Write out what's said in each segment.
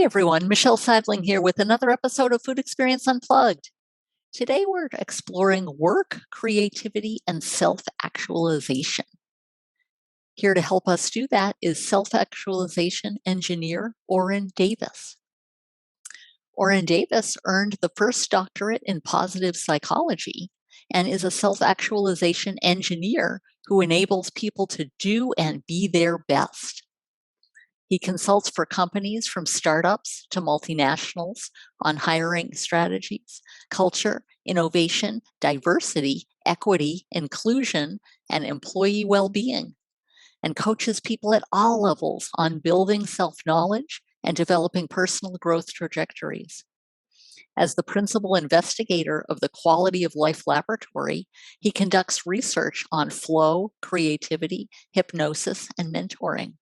everyone, Michelle Sadling here with another episode of Food Experience Unplugged. Today we're exploring work, creativity, and self-actualization. Here to help us do that is self-actualization engineer Orrin Davis. Orrin Davis earned the first doctorate in positive psychology and is a self-actualization engineer who enables people to do and be their best. He consults for companies from startups to multinationals on hiring strategies, culture, innovation, diversity, equity, inclusion, and employee well-being, and coaches people at all levels on building self-knowledge and developing personal growth trajectories. As the principal investigator of the Quality of Life Laboratory, he conducts research on flow, creativity, hypnosis, and mentoring.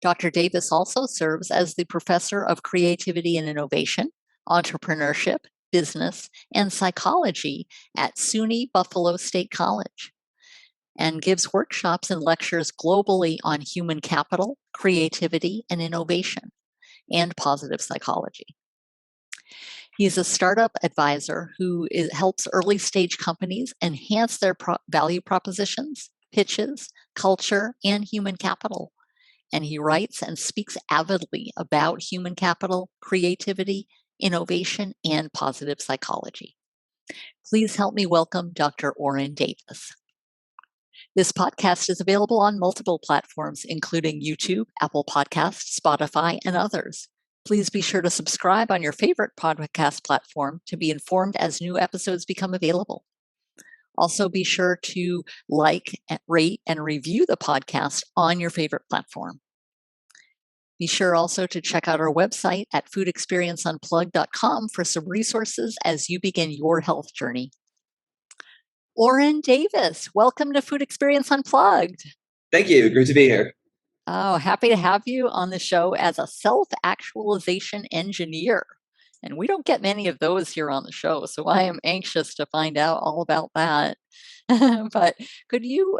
Dr. Davis also serves as the professor of creativity and innovation, entrepreneurship, business, and psychology at SUNY Buffalo State College, and gives workshops and lectures globally on human capital, creativity and innovation, and positive psychology. He's a startup advisor who helps early stage companies enhance their value propositions, pitches, culture, and human capital. And he writes and speaks avidly about human capital, creativity, innovation, and positive psychology. Please help me welcome Dr. Orrin Davis. This podcast is available on multiple platforms, including YouTube, Apple Podcasts, Spotify, and others. Please be sure to subscribe on your favorite podcast platform to be informed as new episodes become available. Also, be sure to like, rate, and review the podcast on your favorite platform. Be sure also to check out our website at foodexperienceunplugged.com for some resources as you begin your health journey. Orrin Davis, welcome to Food Experience Unplugged. Thank you. Great to be here. Oh, happy to have you on the show as a self-actualization engineer. And we don't get many of those here on the show, so I am anxious to find out all about that. But could you,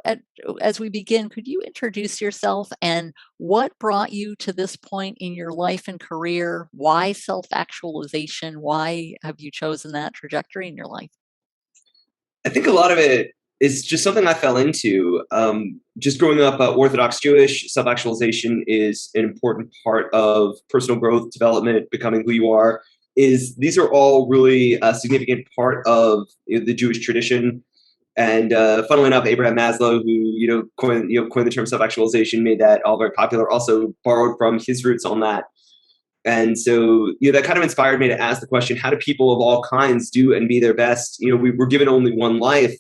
as we begin, could you introduce yourself and what brought you to this point in your life and career? Why self-actualization? Why have you chosen that trajectory in your life? I think a lot of it is just something I fell into. Just growing up Orthodox Jewish, self-actualization is an important part of personal growth, development, becoming who you are. These are all really a significant part of the Jewish tradition. And funnily enough, Abraham Maslow, who coined the term self-actualization, made that all very popular. Also borrowed from his roots on that. And so that kind of inspired me to ask the question: how do people of all kinds do and be their best? We were given only one life.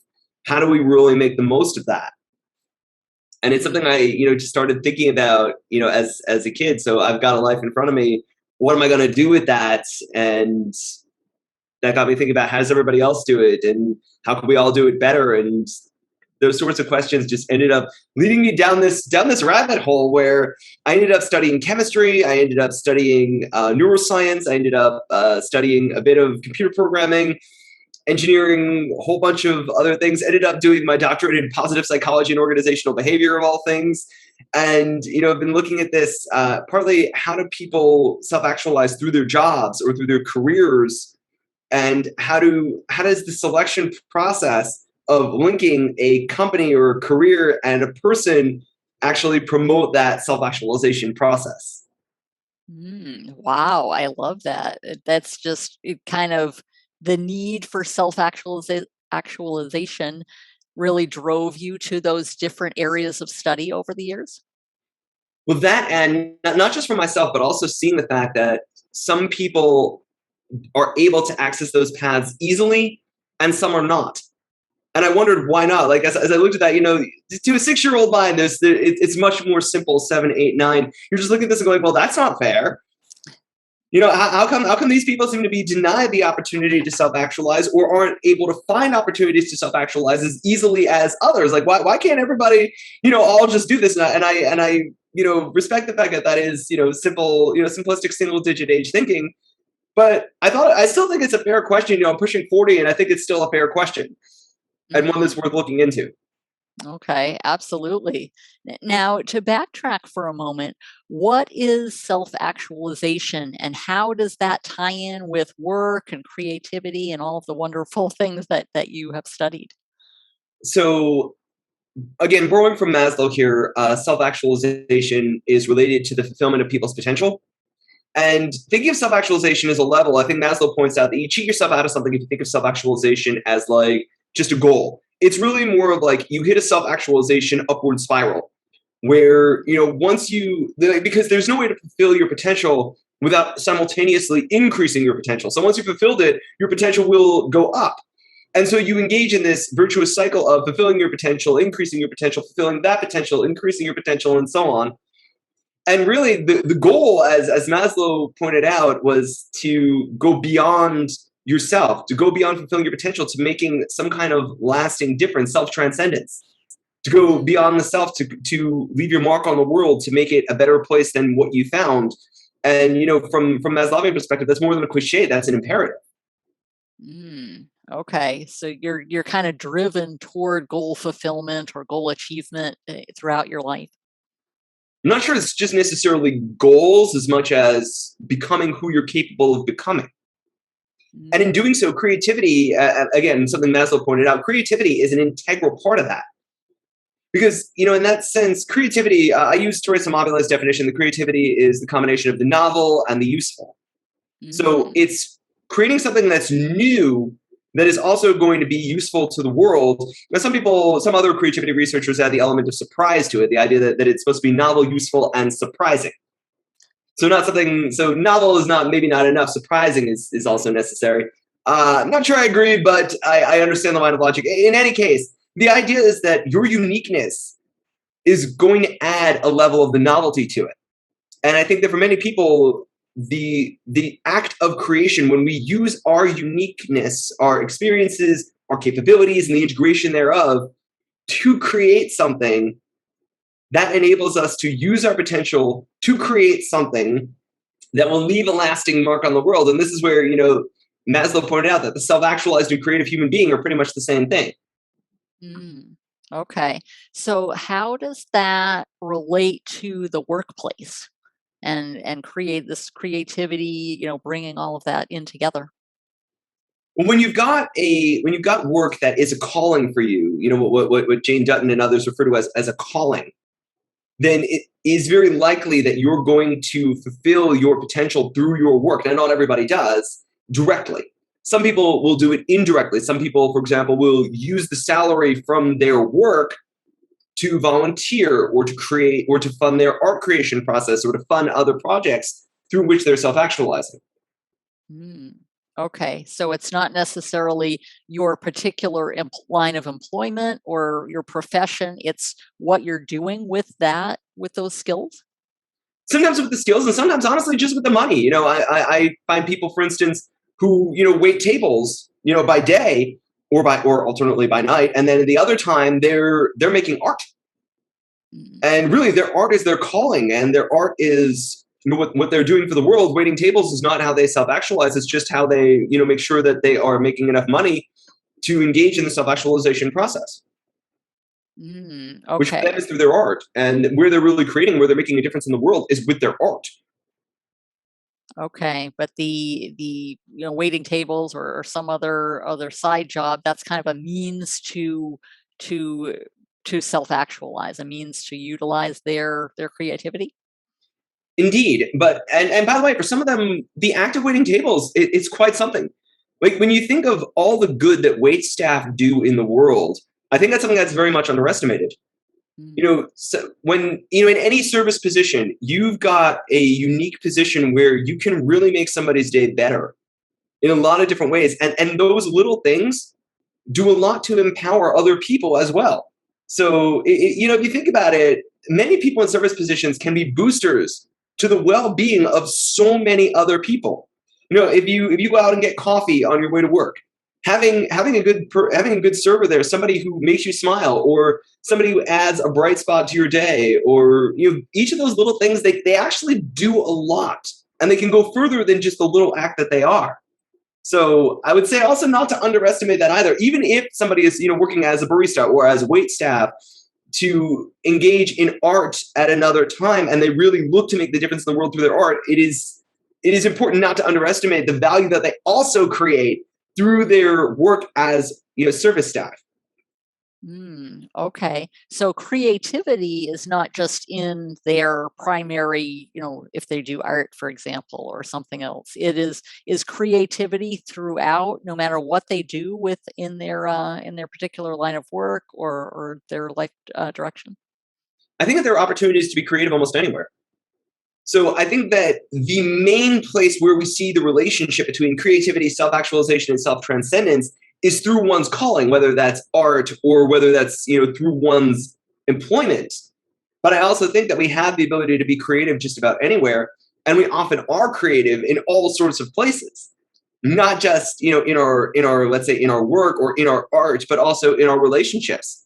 How do we really make the most of that? And it's something I just started thinking about as a kid. So I've got a life in front of me. What am I going to do with that? And that got me thinking about, how does everybody else do it, and how can we all do it better? And those sorts of questions just ended up leading me down this rabbit hole where I ended up studying chemistry. I ended up studying neuroscience. I ended up studying a bit of computer programming, engineering, a whole bunch of other things. Ended up doing my doctorate in positive psychology and organizational behavior, of all things. And I've been looking at this partly, how do people self-actualize through their jobs or through their careers, and how does the selection process of linking a company or a career and a person actually promote that self-actualization process? Wow, I love that. That's just kind of the need for self-actualization really drove you to those different areas of study over the years? Well, that, and not just for myself, but also seeing the fact that some people are able to access those paths easily and some are not. And I wondered why not. Like as I looked at that, to a 6-year-old mind, it's much more simple. 7, 8, 9. You're just looking at this and going, well, that's not fair. How come these people seem to be denied the opportunity to self-actualize, or aren't able to find opportunities to self-actualize as easily as others? Like why can't everybody all just do this? And I respect the fact that is simple, simplistic single-digit age thinking. But I still think it's a fair question. I'm pushing 40, and I think it's still a fair question, and one that's worth looking into. Okay, absolutely. Now, to backtrack for a moment, what is self actualization and how does that tie in with work and creativity and all of the wonderful things that you have studied? So again, borrowing from Maslow here, self-actualization is related to the fulfillment of people's potential. And thinking of self-actualization as a level, I think Maslow points out that you cheat yourself out of something if you think of self-actualization as like just a goal. It's really more of like you hit a self-actualization upward spiral where, once because there's no way to fulfill your potential without simultaneously increasing your potential. So once you fulfilled it, your potential will go up. And so you engage in this virtuous cycle of fulfilling your potential, increasing your potential, fulfilling that potential, increasing your potential, and so on. And really, the goal, as Maslow pointed out, was to go beyond yourself, to go beyond fulfilling your potential, to making some kind of lasting difference, self-transcendence, to go beyond the self, to leave your mark on the world, to make it a better place than what you found. And from Maslowian perspective, that's more than a cliche; that's an imperative. Okay, so you're kind of driven toward goal fulfillment or goal achievement throughout your life. I'm not sure it's just necessarily goals as much as becoming who you're capable of becoming. And in Mm, doing so, creativity, again, something Maslow pointed out, creativity is an integral part of that. Because, in that sense, creativity, I use Torres Amabile's definition, the creativity is the combination of the novel and the useful. So mm, it's creating something that's new that is also going to be useful to the world. Now, some other creativity researchers add the element of surprise to it, the idea that it's supposed to be novel, useful, and surprising. So novel is maybe not enough. Surprising is also necessary. Not sure I agree, but I understand the line of logic. In any case, the idea is that your uniqueness is going to add a level of the novelty to it. And I think that for many people, the act of creation, when we use our uniqueness, our experiences, our capabilities, and the integration thereof to create something, that enables us to use our potential to create something that will leave a lasting mark on the world. And this is where, Maslow pointed out that the self-actualized and creative human being are pretty much the same thing. mm. Okay, so how does that relate to the workplace and create this creativity? Bringing all of that in together. When you've got work that is a calling for you, what Jane Dutton and others refer to as a calling, then it is very likely that you're going to fulfill your potential through your work. Now, not everybody does directly. Some people will do it indirectly. Some people, for example, will use the salary from their work to volunteer or to create or to fund their art creation process or to fund other projects through which they're self-actualizing. Mm. Okay, so it's not necessarily your particular line of employment or your profession. It's what you're doing with those skills. Sometimes with the skills and sometimes honestly just with the money. I find people, for instance, who wait tables by day or alternately by night, and then the other time they're making art, Mm. and really their art is their calling, and their art is what they're doing for the world. Waiting tables is not how they self-actualize. It's just how they make sure that they are making enough money to engage in the self-actualization process, which for them Okay, is through their art. And where they're really creating, where they're making a difference in the world is with their art. okay, but the waiting tables or some other side job, that's kind of a means to to self actualize, a means to utilize their creativity. Indeed, but and by the way, for some of them, the act of waiting tables, it's quite something. Like when you think of all the good that wait staff do in the world, I think that's something that's very much underestimated. Mm, So when in any service position, you've got a unique position where you can really make somebody's day better in a lot of different ways, and those little things do a lot to empower other people as well. So, if you think about it, many people in service positions can be boosters to the well-being of so many other people. If you go out and get coffee on your way to work, having a good server there, somebody who makes you smile, or somebody who adds a bright spot to your day, or each of those little things, they actually do a lot, and they can go further than just the little act that they are. So I would say also not to underestimate that either. Even if somebody is, working as a barista or as wait staff, to engage in art at another time, and they really look to make the difference in the world through their art, it is important not to underestimate the value that they also create through their work as service staff. Okay. So creativity is not just in their primary, if they do art, for example, or something else. It is creativity throughout, no matter what they do within their particular line of work or their life direction. I think that there are opportunities to be creative almost anywhere. So I think that the main place where we see the relationship between creativity, self-actualization, and self-transcendence is through one's calling, whether that's art or whether that's through one's employment. But I also think that we have the ability to be creative just about anywhere, and we often are creative in all sorts of places, not just in our let's say in our work or in our art, but also in our relationships.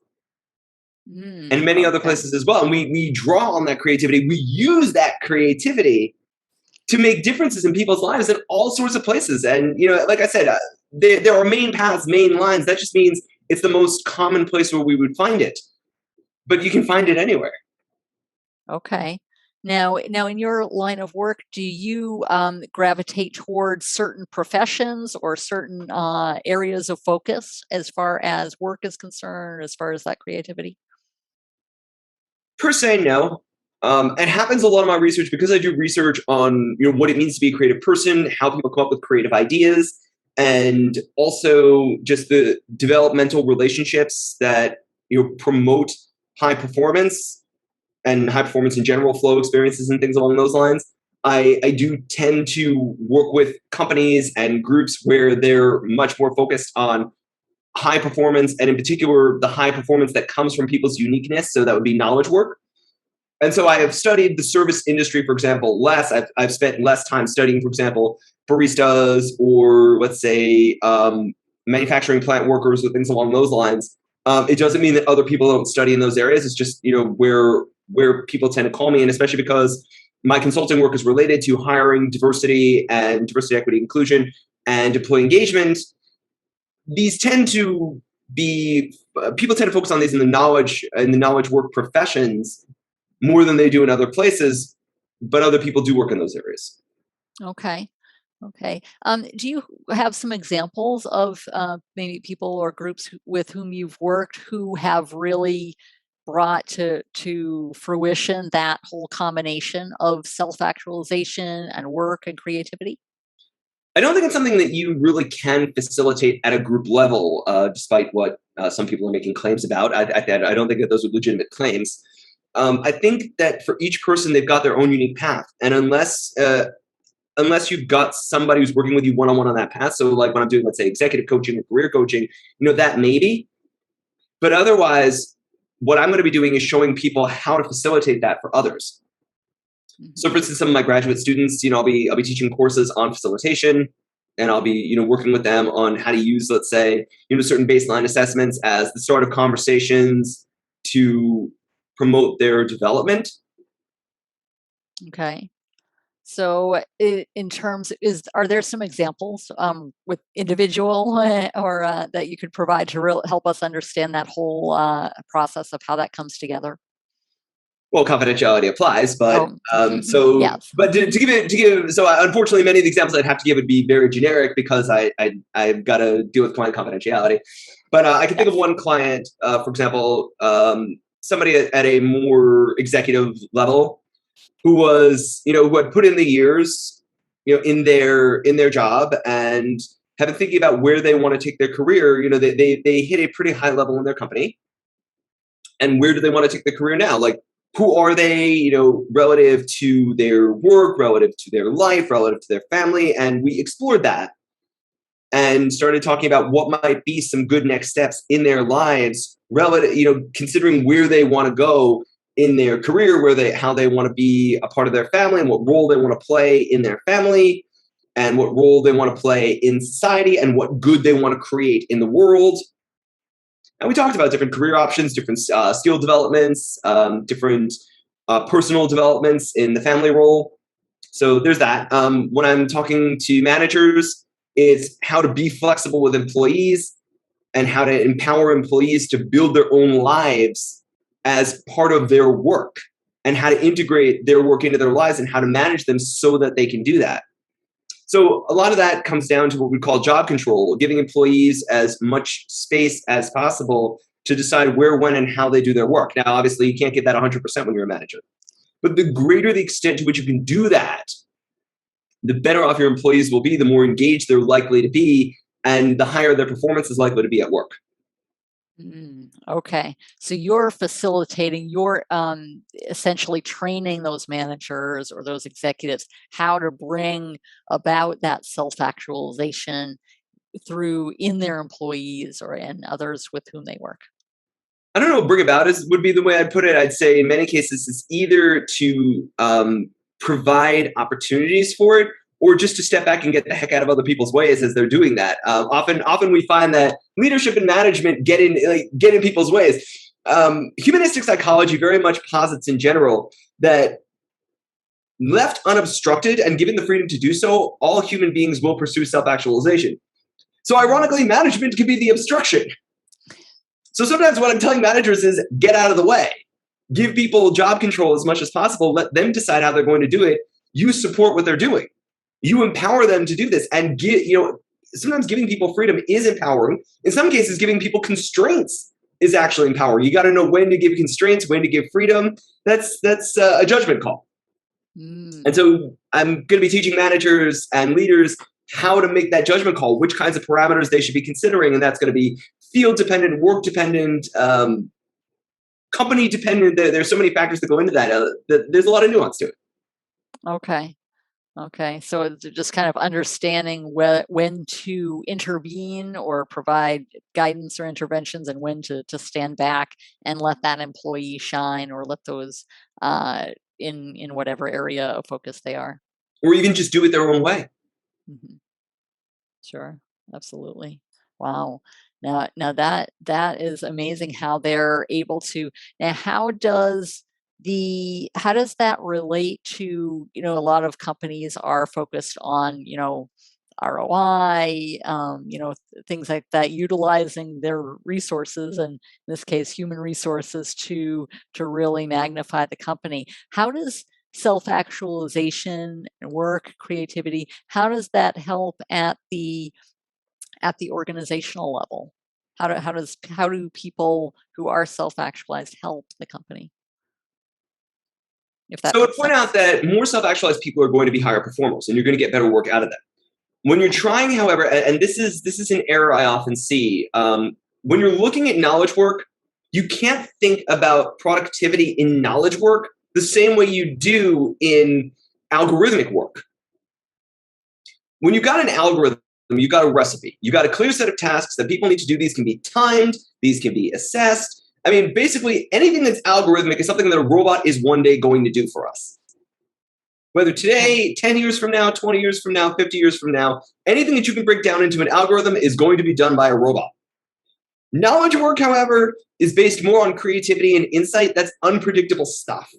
And many other places as well. And we draw on that creativity. We use that creativity to make differences in people's lives in all sorts of places. And, like I said, there are main paths, main lines. That just means it's the most common place where we would find it. But you can find it anywhere. Okay. Now, in your line of work, do you gravitate towards certain professions or certain areas of focus as far as work is concerned, as far as that creativity? Per se, no. It happens a lot of my research because I do research on what it means to be a creative person, how people come up with creative ideas, and also just the developmental relationships that promote high performance and high performance in general, flow experiences and things along those lines. I do tend to work with companies and groups where they're much more focused on high performance, and in particular, the high performance that comes from people's uniqueness. So that would be knowledge work. And so I have studied the service industry, for example, less. I've spent less time studying, for example, baristas or let's say manufacturing plant workers or things along those lines. It doesn't mean that other people don't study in those areas. It's just where people tend to call me, and especially because my consulting work is related to hiring, diversity, equity, inclusion, and employee engagement. These tend to be people tend to focus on these in the knowledge work professions more than they do in other places, but other people do work in those areas. Okay. Do you have some examples of maybe people or groups with whom you've worked who have really brought to fruition that whole combination of self-actualization and work and creativity? I don't think it's something that you really can facilitate at a group level, despite what some people are making claims about. I don't think that those are legitimate claims. I think that for each person, they've got their own unique path. And unless you've got somebody who's working with you one-on-one on that path, so like when I'm doing, let's say, executive coaching or career coaching, that maybe. But otherwise, what I'm going to be doing is showing people how to facilitate that for others. So, for instance, some of my graduate students, I'll be teaching courses on facilitation, and I'll be, working with them on how to use, let's say, certain baseline assessments as the start of conversations to promote their development. Okay. So, in terms, are there some examples with individual or that you could provide to help us understand that whole process of how that comes together? Well, confidentiality applies, but yes. But to give, so unfortunately, many of the examples I'd have to give would be very generic because I've got to deal with client confidentiality. But I can think of one client, for example, somebody at a more executive level who was, who had put in the years, in their job and have been thinking about where they want to take their career. They hit a pretty high level in their company, and where do they want to take their career now? Like, who are they, relative to their work, relative to their life, relative to their family? And we explored that and started talking about what might be some good next steps in their lives, relative, considering where they want to go in their career, how they want to be a part of their family, and what role they want to play in their family, and what role they want to play in society, and what good they want to create in the world. And we talked about different career options, different skill developments, different personal developments in the family role. So there's that. When I'm talking to managers, It's how to be flexible with employees and how to empower employees to build their own lives as part of their work, and how to integrate their work into their lives and how to manage them so that they can do that. So a lot of that comes down to what we call job control, giving employees as much space as possible to decide where, when, and how they do their work. Now, obviously, you can't get that 100% when you're a manager. But the greater the extent to which you can do that, the better off your employees will be, the more engaged they're likely to be, and the higher their performance is likely to be at work. Okay. So you're facilitating, you're essentially training those managers or those executives how to bring about that self-actualization through in their employees or in others with whom they work. I don't know, bring about would be the way I'd put it. I'd say in many cases it's either to provide opportunities for it, or just to step back and get the heck out of other people's ways as they're doing that. Often we find that leadership and management get in people's ways. Humanistic psychology very much posits in general that left unobstructed and given the freedom to do so, all human beings will pursue self-actualization. So ironically, management can be the obstruction. So sometimes what I'm telling managers is get out of the way. Give people job control as much as possible. Let them decide how they're going to do it. You support what they're doing. You empower them to do this, and sometimes giving people freedom is empowering. In some cases, giving people constraints is actually empowering. You got to know when to give constraints, when to give freedom. That's a judgment call. And so I'm going to be teaching managers and leaders how to make that judgment call, which kinds of parameters they should be considering. And that's going to be field dependent, work dependent, company dependent. There's so many factors that go into that. There's a lot of nuance to it. Okay. So it's just kind of understanding when to intervene or provide guidance or interventions, and when to stand back and let that employee shine, or let those in whatever area of focus they are. Or even just do it their own way. Mm-hmm. Sure. Absolutely. Wow. Now that is amazing how they're able to. Now, how does that relate to, a lot of companies are focused on, ROI, things like that, utilizing their resources, and in this case, human resources, to really magnify the company. How does self-actualization and work, creativity, how does that help at the organizational level? How do people who are self-actualized help the company? So I'd point out that more self-actualized people are going to be higher performers, and you're going to get better work out of them. When you're trying, however, and this is an error I often see, when you're looking at knowledge work, you can't think about productivity in knowledge work the same way you do in algorithmic work. When you've got an algorithm, you've got a recipe. You've got a clear set of tasks that people need to do. These can be timed. These can be assessed. I mean, basically, anything that's algorithmic is something that a robot is one day going to do for us. Whether today, 10 years from now, 20 years from now, 50 years from now, anything that you can break down into an algorithm is going to be done by a robot. Knowledge work, however, is based more on creativity and insight. That's unpredictable stuff.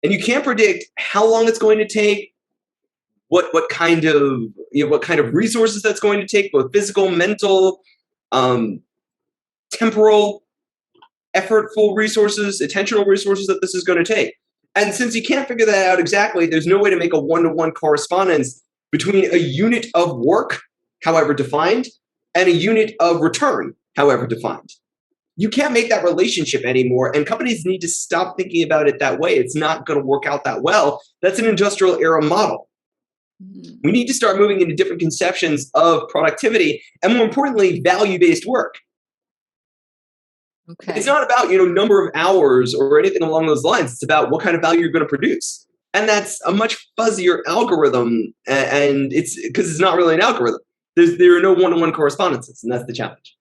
And you can't predict how long it's going to take, what kind of resources that's going to take, both physical, mental, temporal, effortful resources, attentional resources that this is going to take. And since you can't figure that out exactly, there's no way to make a one-to-one correspondence between a unit of work, however defined, and a unit of return, however defined. You can't make that relationship anymore, and companies need to stop thinking about it that way. It's not going to work out that well. That's an industrial era model. We need to start moving into different conceptions of productivity, and more importantly, value-based work. Okay. It's not about, number of hours or anything along those lines. It's about what kind of value you're going to produce. And that's a much fuzzier algorithm, and it's because it's not really an algorithm. There are no one-to-one correspondences, and that's the challenge.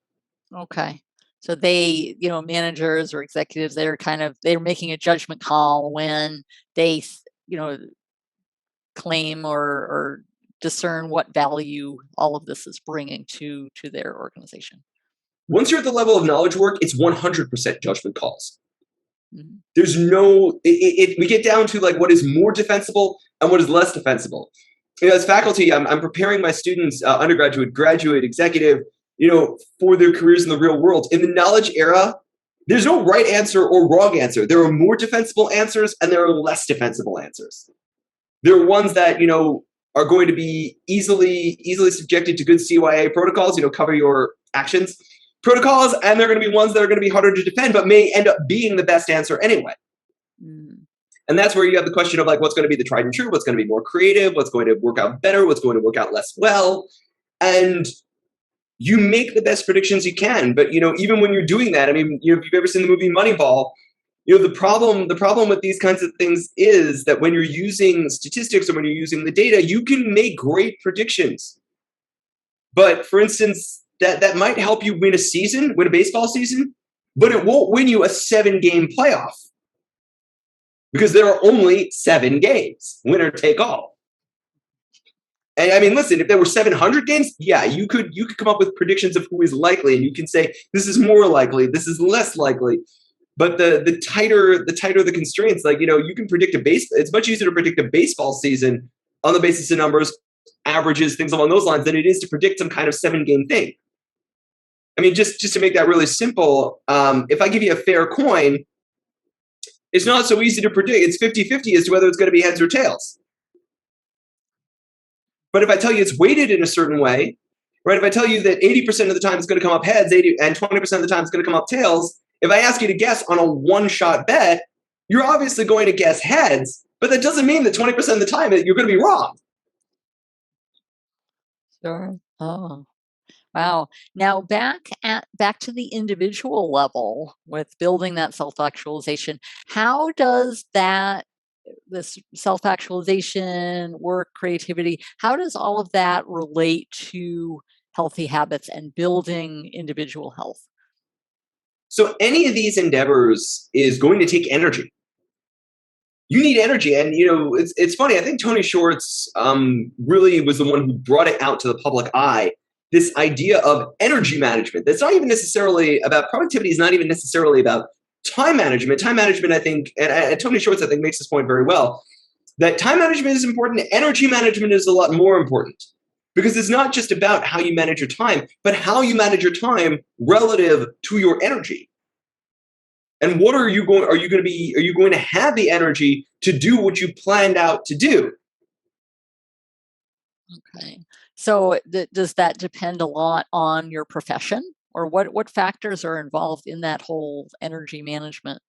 Okay. So they, managers or executives, they're making a judgment call when they, claim or discern what value all of this is bringing to their organization. Once you're at the level of knowledge work, it's 100% judgment calls. Mm-hmm. There's no, we get down to like what is more defensible and what is less defensible. as faculty, I'm preparing my students, undergraduate, graduate, executive, for their careers in the real world. In the knowledge era, there's no right answer or wrong answer. There are more defensible answers and there are less defensible answers. There are ones that, are going to be easily subjected to good CYA protocols, cover your actions protocols, and there are going to be ones that are going to be harder to defend, but may end up being the best answer anyway. Mm. And that's where you have the question of like, what's going to be the tried and true, what's going to be more creative, what's going to work out better, what's going to work out less well. And you make the best predictions you can. But, even when you're doing that, I mean, if you've ever seen the movie Moneyball, the problem with these kinds of things is that when you're using statistics or when you're using the data, you can make great predictions. But for instance, that might help you win a baseball season, but it won't win you a 7-game playoff because there are only 7 games, winner take all. And I mean, listen, if there were 700 games, yeah, you could come up with predictions of who is likely, and you can say this is more likely, this is less likely. But the tighter the constraints, like, you can predict it's much easier to predict a baseball season on the basis of numbers, averages, things along those lines, than it is to predict some kind of 7-game thing. I mean, just to make that really simple, if I give you a fair coin, it's not so easy to predict. It's 50-50 as to whether it's going to be heads or tails. But if I tell you it's weighted in a certain way, right? If I tell you that 80% of the time it's going to come up heads, and 20% of the time it's going to come up tails, if I ask you to guess on a one-shot bet, you're obviously going to guess heads, but that doesn't mean that 20% of the time you're going to be wrong. Sure. Oh, wow. Now back to the individual level with building that self-actualization. How does this self-actualization, work, creativity, how does all of that relate to healthy habits and building individual health? So any of these endeavors is going to take energy. You need energy. And, it's funny. I think Tony Shorts really was the one who brought it out to the public eye, this idea of energy management. That's not even necessarily about productivity, is not even necessarily about time management. Time management, I think, and Tony Shorts, I think, makes this point very well, that time management is important. Energy management is a lot more important. Because it's not just about how you manage your time, but how you manage your time relative to your energy. And what are you going to have the energy to do what you planned out to do? Okay. So does that depend a lot on your profession, or what factors are involved in that whole energy management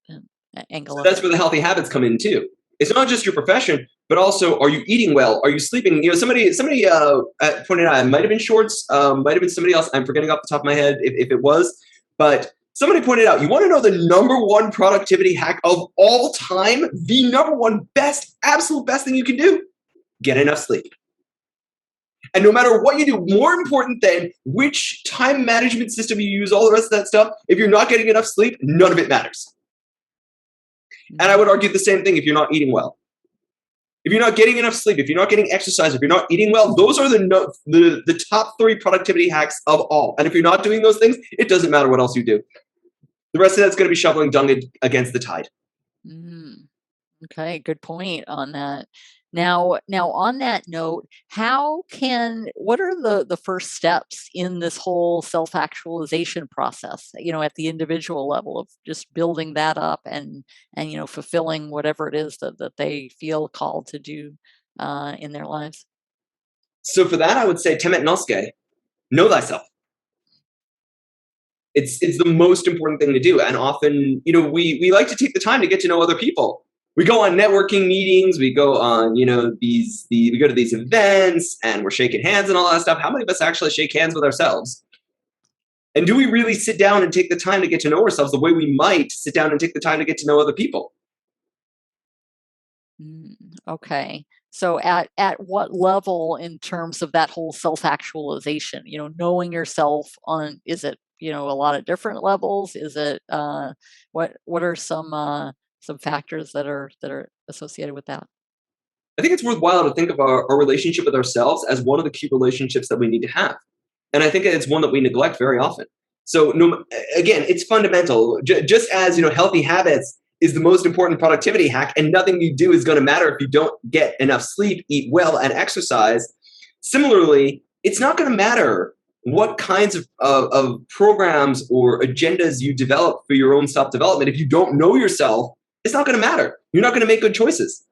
angle? So that's where the healthy habits come in too. It's not just your profession, but also, are you eating well? Are you sleeping? Somebody pointed out, it might have been Shorts, might have been somebody else. I'm forgetting off the top of my head if it was, but somebody pointed out, you want to know the number one productivity hack of all time? The number one absolute best thing you can do? Get enough sleep. And no matter what you do, more important than which time management system you use, all the rest of that stuff, if you're not getting enough sleep, none of it matters. And I would argue the same thing if you're not eating well. If you're not getting enough sleep, if you're not getting exercise, if you're not eating well, those are the top 3 productivity hacks of all. And if you're not doing those things, it doesn't matter what else you do. The rest of that's going to be shoveling dung against the tide. Okay, good point on that. Now on that note, what are the first steps in this whole self-actualization process, at the individual level of just building that up and fulfilling whatever it is that they feel called to do in their lives? So for that, I would say temet noske, know thyself. It's the most important thing to do. And often, we like to take the time to get to know other people. We go on networking meetings, we go on, we go to these events and we're shaking hands and all that stuff. How many of us actually shake hands with ourselves? And do we really sit down and take the time to get to know ourselves the way we might sit down and take the time to get to know other people? Okay. So at what level in terms of that whole self-actualization, knowing yourself is it, a lot of different levels? Is it, what are some factors that are associated with that? I think it's worthwhile to think of our relationship with ourselves as one of the key relationships that we need to have. And I think it's one that we neglect very often. So again, it's fundamental. Just as, healthy habits is the most important productivity hack, and nothing you do is going to matter if you don't get enough sleep, eat well, and exercise. Similarly, it's not going to matter what kinds of programs or agendas you develop for your own self-development. If you don't know yourself, it's not going to matter. You're not going to make good choices.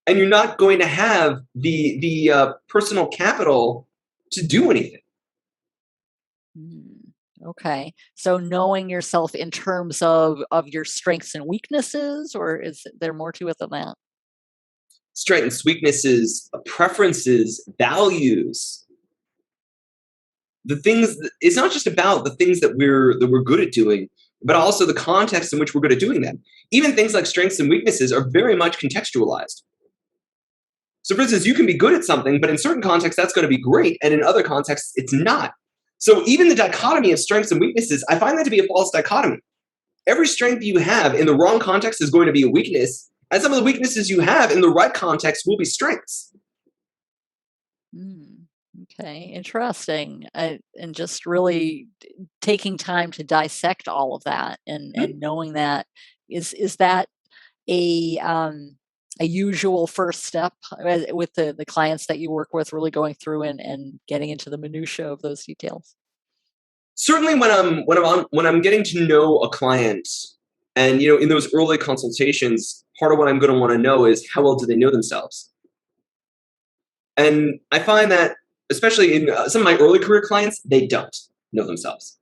And you're not going to have the personal capital to do anything. Okay. So knowing yourself in terms of your strengths and weaknesses, or is there more to it than that? Strengths, weaknesses, preferences, values. The things, it's not just about the things that we're good at doing, but also the context in which we're good at doing them. Even things like strengths and weaknesses are very much contextualized. So for instance, you can be good at something, but in certain contexts, that's going to be great. And in other contexts, it's not. So even the dichotomy of strengths and weaknesses, I find that to be a false dichotomy. Every strength you have in the wrong context is going to be a weakness. And some of the weaknesses you have in the right context will be strengths. Okay, interesting. And just really taking time to dissect all of that and knowing that, is that a usual first step with the clients that you work with, really going through and getting into the minutia of those details? Certainly when I'm getting to know a client, and in those early consultations, part of what I'm going to want to know is how well do they know themselves. And I find that especially in some of my early career clients, they don't know themselves.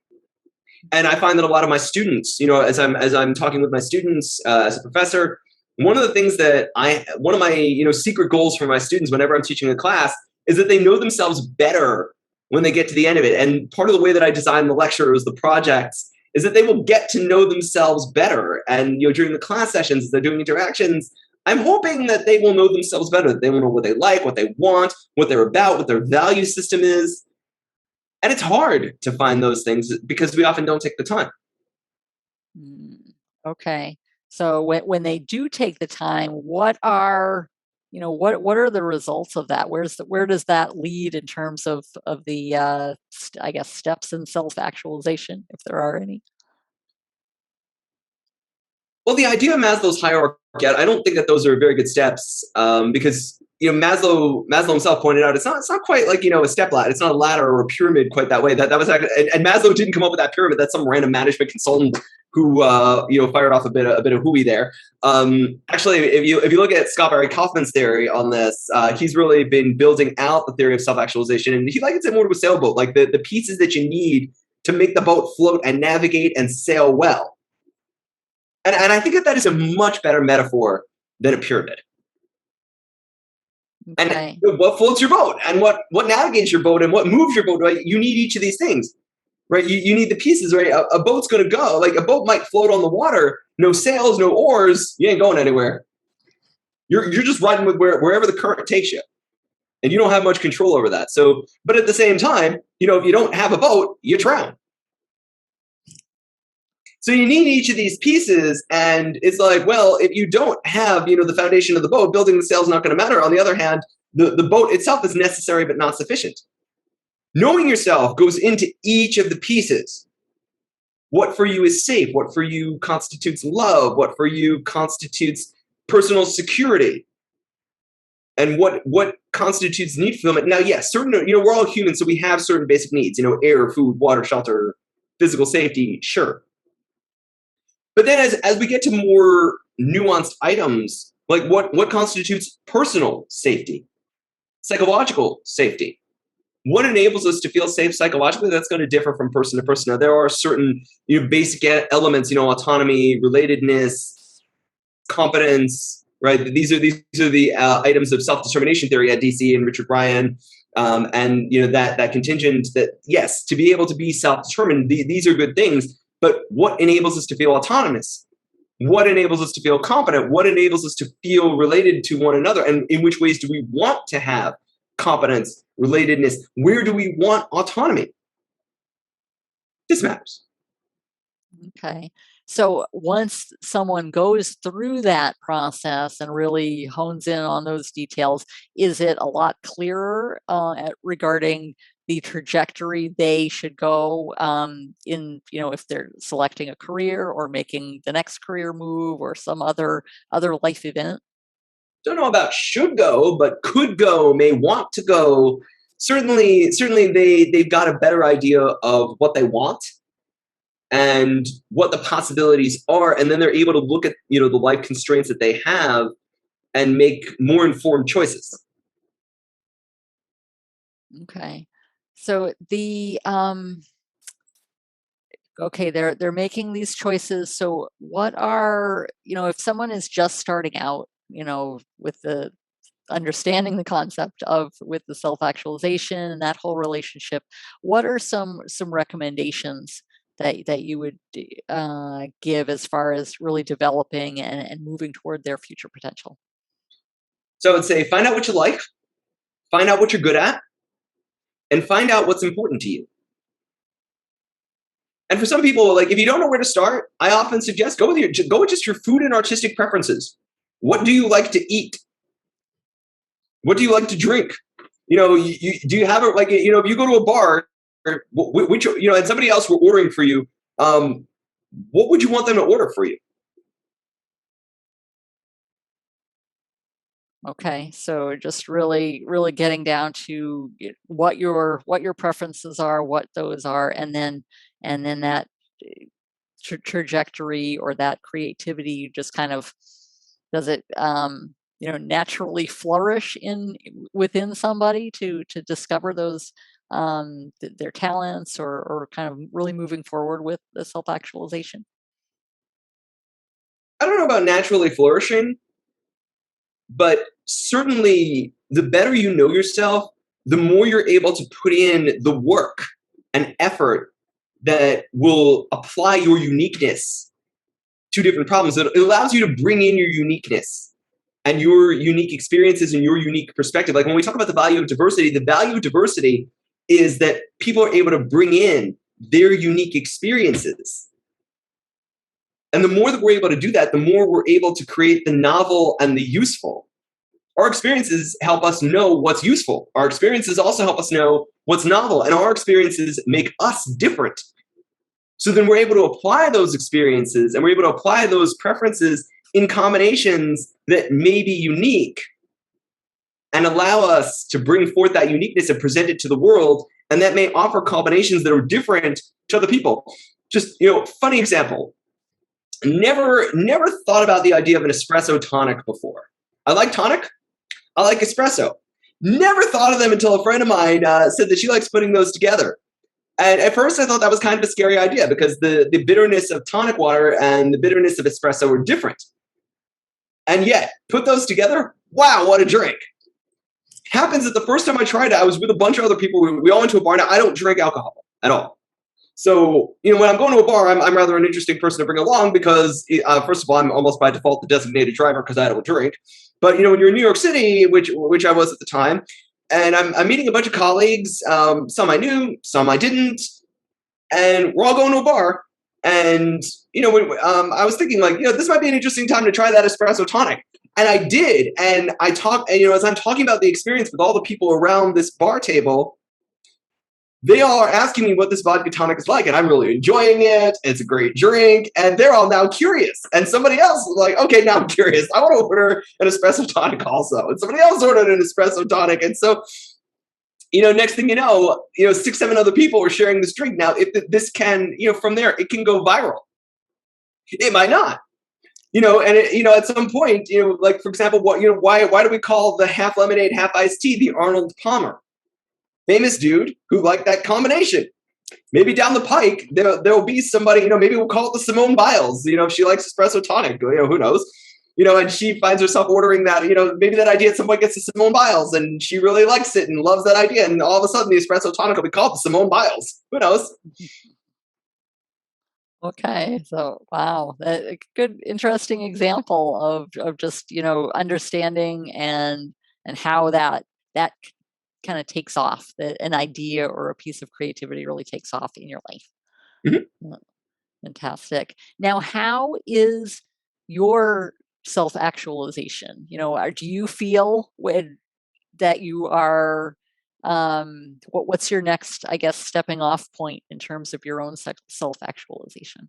And I find that a lot of my students, as I'm talking with my students as a professor, one of the things that one of my secret goals for my students whenever I'm teaching a class is that they know themselves better when they get to the end of it. And part of the way that I design the lectures, the projects, is that they will get to know themselves better. And during the class sessions, as they're doing interactions, I'm hoping that they will know themselves better. That they will know what they like, what they want, what they're about, what their value system is. And it's hard to find those things because we often don't take the time. Okay. So when they do take the time, what are what are the results of that? Where does that lead in terms of the I guess steps in self-actualization, if there are any? Well, the idea of Maslow's hierarchy, I don't think that those are very good steps because Maslow himself pointed out it's not quite like a step ladder. It's not a ladder or a pyramid quite that way. That was actually, and Maslow didn't come up with that pyramid. That's some random management consultant who fired off a bit of hooey there. Actually, if you look at Scott Barry Kaufman's theory on this, he's really been building out the theory of self-actualization, and he likens it more to a sailboat, like the pieces that you need to make the boat float and navigate and sail well. And I think that is a much better metaphor than a pyramid. Okay. And what floats your boat and what navigates your boat and what moves your boat, right? You need each of these things, right? You need the pieces, right? A boat's going to go. Like a boat might float on the water, no sails, no oars. You ain't going anywhere. You're just riding with wherever the current takes you. And you don't have much control over that. So, but at the same time, if you don't have a boat, you drown. So you need each of these pieces, and it's like, well, if you don't have, the foundation of the boat, building the sail is not going to matter. On the other hand, the boat itself is necessary but not sufficient. Knowing yourself goes into each of the pieces. What for you is safe? What for you constitutes love? What for you constitutes personal security? And what constitutes need fulfillment? Now, yes, certain, we're all human, so we have certain basic needs, air, food, water, shelter, physical safety, sure. But then as we get to more nuanced items, like what constitutes personal safety, psychological safety, what enables us to feel safe psychologically, that's going to differ from person to person. Now, there are certain basic elements, autonomy, relatedness, competence, right? These are the items of self-determination theory at DC and Richard Bryan. And that contingent that, yes, to be able to be self-determined, these are good things. But what enables us to feel autonomous? What enables us to feel competent? What enables us to feel related to one another? And in which ways do we want to have competence, relatedness? Where do we want autonomy? This matters. Okay. So once someone goes through that process and really hones in on those details, is it a lot clearer regarding the trajectory they should go in, if they're selecting a career or making the next career move or some other life event? Don't know about should go, but could go, may want to go. Certainly they've got a better idea of what they want and what the possibilities are, and then they're able to look at the life constraints that they have and make more informed choices. Okay. So the okay, they're making these choices. So what are, if someone is just starting out, with the understanding the concept of with the self-actualization and that whole relationship, what are some recommendations that you would give as far as really developing and moving toward their future potential? So I would say find out what you like, find out what you're good at, and find out what's important to you. And for some people, like if you don't know where to start, I often suggest go with just your food and artistic preferences. What do you like to eat? What do you like to drink? Do you have it like if you go to a bar, or which and somebody else were ordering for you, what would you want them to order for you? Okay, so just really, really getting down to what your preferences are, what those are, and then that trajectory or that creativity just kind of does it naturally flourish within somebody to discover those their talents or kind of really moving forward with the self-actualization. I don't know about naturally flourishing, but certainly the better you know yourself, the more you're able to put in the work and effort that will apply your uniqueness to different problems. It allows you to bring in your uniqueness and your unique experiences and your unique perspective. Like when we talk about the value of diversity is that people are able to bring in their unique experiences. And the more that we're able to do that, the more we're able to create the novel and the useful. Our experiences help us know what's useful. Our experiences also help us know what's novel, and our experiences make us different. So then we're able to apply those experiences and we're able to apply those preferences in combinations that may be unique and allow us to bring forth that uniqueness and present it to the world. And that may offer combinations that are different to other people. Just, funny example. Never thought about the idea of an espresso tonic before. I like tonic. I like espresso. Never thought of them until a friend of mine said that she likes putting those together. And at first I thought that was kind of a scary idea because the bitterness of tonic water and the bitterness of espresso were different. And yet, put those together, wow, what a drink. Happens that the first time I tried it, I was with a bunch of other people. We all went to a bar. Now, I don't drink alcohol at all. So, when I'm going to a bar, I'm rather an interesting person to bring along because, first of all, I'm almost by default the designated driver because I don't drink. But, when you're in New York City, which I was at the time, and I'm meeting a bunch of colleagues, some I knew, some I didn't, and we're all going to a bar. And, I was thinking like, this might be an interesting time to try that espresso tonic. And I did. And I talked, and, as I'm talking about the experience with all the people around this bar table, they all are asking me what this vodka tonic is like, and I'm really enjoying it. It's a great drink, and they're all now curious. And somebody else is like, okay, now I'm curious. I want to order an espresso tonic also. And somebody else ordered an espresso tonic. And so, next thing you know, 6, 7 other people are sharing this drink. Now, if this can, from there, it can go viral. It might not. And at some point, like for example, why do we call the half lemonade, half iced tea the Arnold Palmer? Famous dude who liked that combination. Maybe down the pike, there'll be somebody, maybe we'll call it the Simone Biles, if she likes espresso tonic, who knows? And she finds herself ordering that, maybe that idea at some point gets to Simone Biles and she really likes it and loves that idea. And all of a sudden the espresso tonic will be called the Simone Biles. Who knows? Okay, so wow, a good, interesting example of just understanding and how that kind of takes off. That an idea or a piece of creativity really takes off in your life. Mm-hmm. Fantastic. Now, how is your self-actualization? Do you feel that you are What's your next, I guess, stepping off point in terms of your own self-actualization?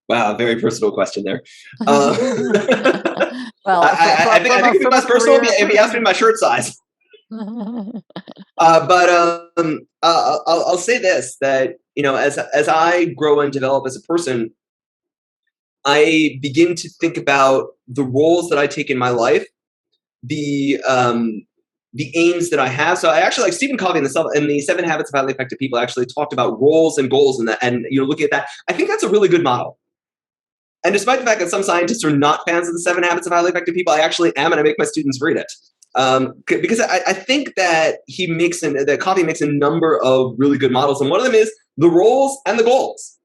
Wow, very personal question there. Well, I think it'd be less personal if you asked me my shirt size. I'll say this, that as I grow and develop as a person, I begin to think about the roles that I take in my life, the aims that I have. So I actually, like Stephen Covey in the 7 Habits of Highly Effective People, actually talked about roles and goals, and looking at that, I think that's a really good model. And despite the fact that some scientists are not fans of the 7 Habits of Highly Effective People, I actually am, and I make my students read it. Because I think that Covey makes a number of really good models, and one of them is the roles and the goals.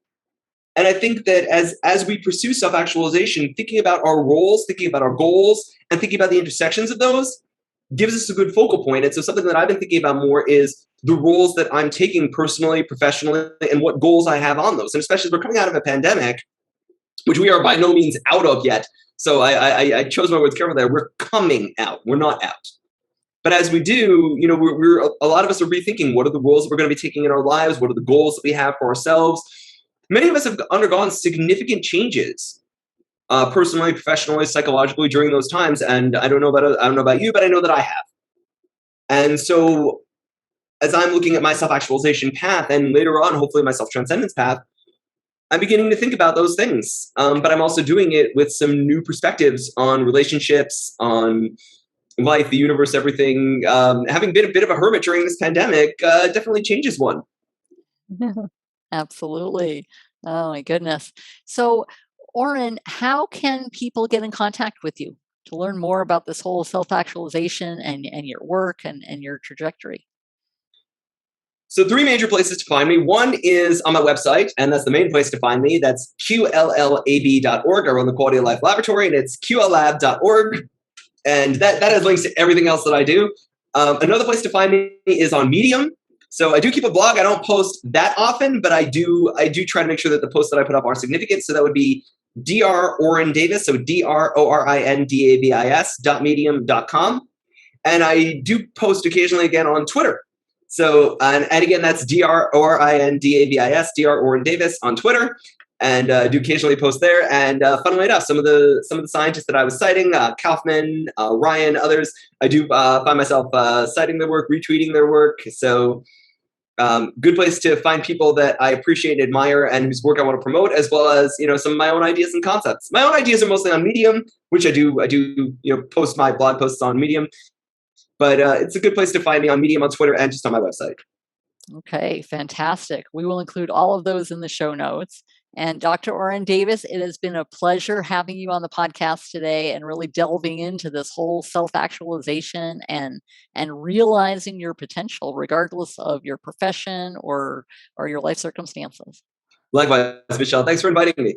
And I think that as we pursue self-actualization, thinking about our roles, thinking about our goals, and thinking about the intersections of those gives us a good focal point. And so something that I've been thinking about more is the roles that I'm taking personally, professionally, and what goals I have on those. And especially as we're coming out of a pandemic, which we are by no means out of yet. So I chose my words carefully there. We're coming out. We're not out. But as we do, a lot of us are rethinking what are the roles that we're going to be taking in our lives? What are the goals that we have for ourselves? Many of us have undergone significant changes, personally, professionally, psychologically during those times. And I don't know about you, but I know that I have. And so as I'm looking at my self-actualization path, and later on, hopefully my self-transcendence path, I'm beginning to think about those things, but I'm also doing it with some new perspectives on relationships, on life, the universe, everything. Having been a bit of a hermit during this pandemic definitely changes one. Absolutely. Oh my goodness. So, Orrin, how can people get in contact with you to learn more about this whole self-actualization and your work and your trajectory? So 3 major places to find me. One is on my website, and that's the main place to find me. That's qllab.org. I run the Quality of Life Laboratory, and it's qllab.org. And that has links to everything else that I do. Another place to find me is on Medium. So I do keep a blog. I don't post that often, but I do try to make sure that the posts that I put up are significant. So that would be Dr. Orrin Davis, so DrOrinDavis.medium.com. And I do post occasionally again on Twitter. So, and again, that's DrOrinDavis, Dr. Orrin Davis on Twitter, and do occasionally post there. And funnily enough, some of the scientists that I was citing, Kaufman, Ryan, others, I do find myself citing their work, retweeting their work. So, good place to find people that I appreciate and admire and whose work I want to promote, as well as some of my own ideas and concepts. My own ideas are mostly on Medium, which I do post my blog posts on Medium. But it's a good place to find me on Medium, on Twitter, and just on my website. Okay, fantastic. We will include all of those in the show notes. And Dr. Orrin Davis, it has been a pleasure having you on the podcast today and really delving into this whole self-actualization and realizing your potential, regardless of your profession or your life circumstances. Likewise, Michelle. Thanks for inviting me.